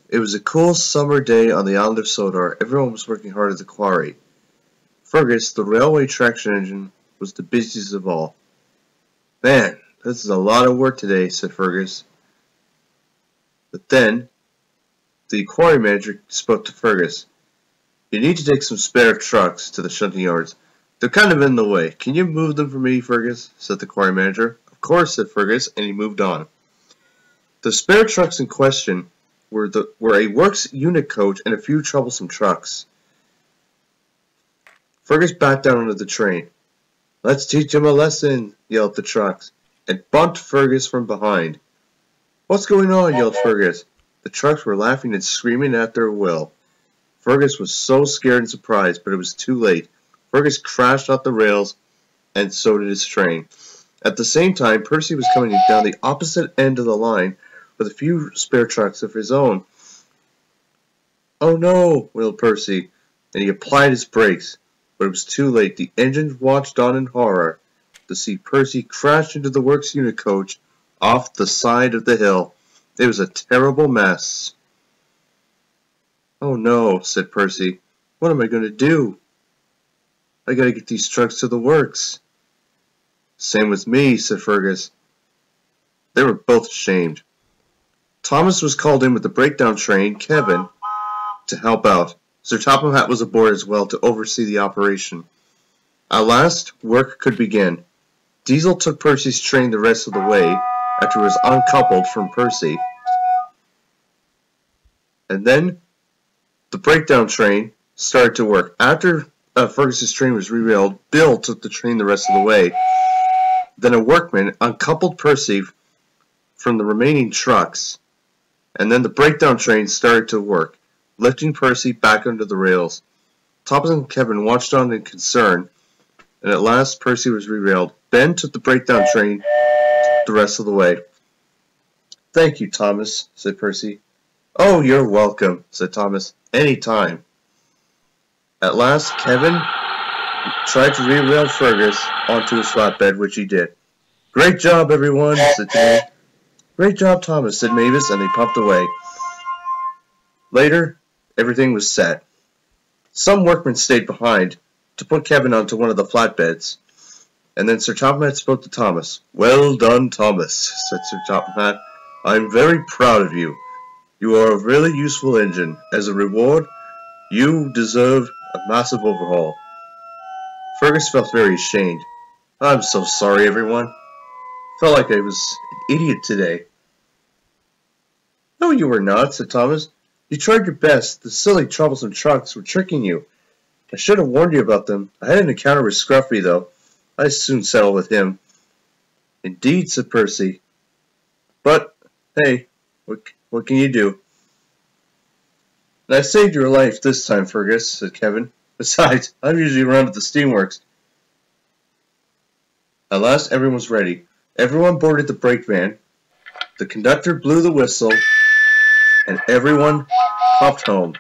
It was a cool summer day on the island of Sodor. Everyone was working hard at the quarry. Fergus, the railway traction engine, was the busiest of all. "Man, this is a lot of work today," said Fergus. But then, the quarry manager spoke to Fergus. "You need to take some spare trucks to the shunting yards. They're kind of in the way. Can you move them for me, Fergus?" said the quarry manager. "Of course," said Fergus, and he moved on. The spare trucks in question were a works unit coach and a few troublesome trucks. Fergus backed down onto the train. "Let's teach him a lesson," yelled the trucks, and bumped Fergus from behind. "What's going on?" yelled Fergus. The trucks were laughing and screaming at their will. Fergus was so scared and surprised, but it was too late. Fergus crashed off the rails, and so did his train. At the same time, Percy was coming down the opposite end of the line with a few spare trucks of his own. "Oh no," wailed Percy, and he applied his brakes. But it was too late. The engines watched on in horror to see Percy crash into the works unit coach off the side of the hill. It was a terrible mess. "Oh no," said Percy. "What am I going to do? I gotta get these trucks to the works." "Same with me," said Fergus. They were both ashamed. Thomas was called in with the breakdown train, Kevin, to help out. Sir Topham Hatt was aboard as well to oversee the operation. At last, work could begin. Diesel took Percy's train the rest of the way after it was uncoupled from Percy. And then, the breakdown train started to work. After Fergus's train was re-railed, Bill took the train the rest of the way. Then a workman uncoupled Percy from the remaining trucks, and then the breakdown train started to work, lifting Percy back onto the rails. Thomas and Kevin watched on in concern, and at last Percy was re-railed. Ben took the breakdown train the rest of the way. "Thank you, Thomas," said Percy. "Oh, you're welcome," said Thomas. "Any time." At last, Kevin tried to re-rail Fergus onto his flatbed, which he did. "Great job, everyone," said Timmy. "Great job, Thomas," said Mavis, and they pumped away. Later, everything was set. Some workmen stayed behind to put Kevin onto one of the flatbeds, and then Sir Topham Hatt spoke to Thomas. "Well done, Thomas," said Sir Topham Hatt. "I'm very proud of you. You are a really useful engine. As a reward, you deserve a massive overhaul." Fergus felt very ashamed. "I'm so sorry, everyone. Felt like I was an idiot today." "No, you were not," said Thomas. "You tried your best. The silly, troublesome trucks were tricking you. I should have warned you about them. I had an encounter with Scruffy, though. I soon settled with him." "Indeed," said Percy. "But, hey, what can you do?" "And I saved your life this time, Fergus," said Kevin. "Besides, I'm usually around at the SteamWorks." At last, everyone was ready. Everyone boarded the brake van. The conductor blew the whistle, and everyone puffed home.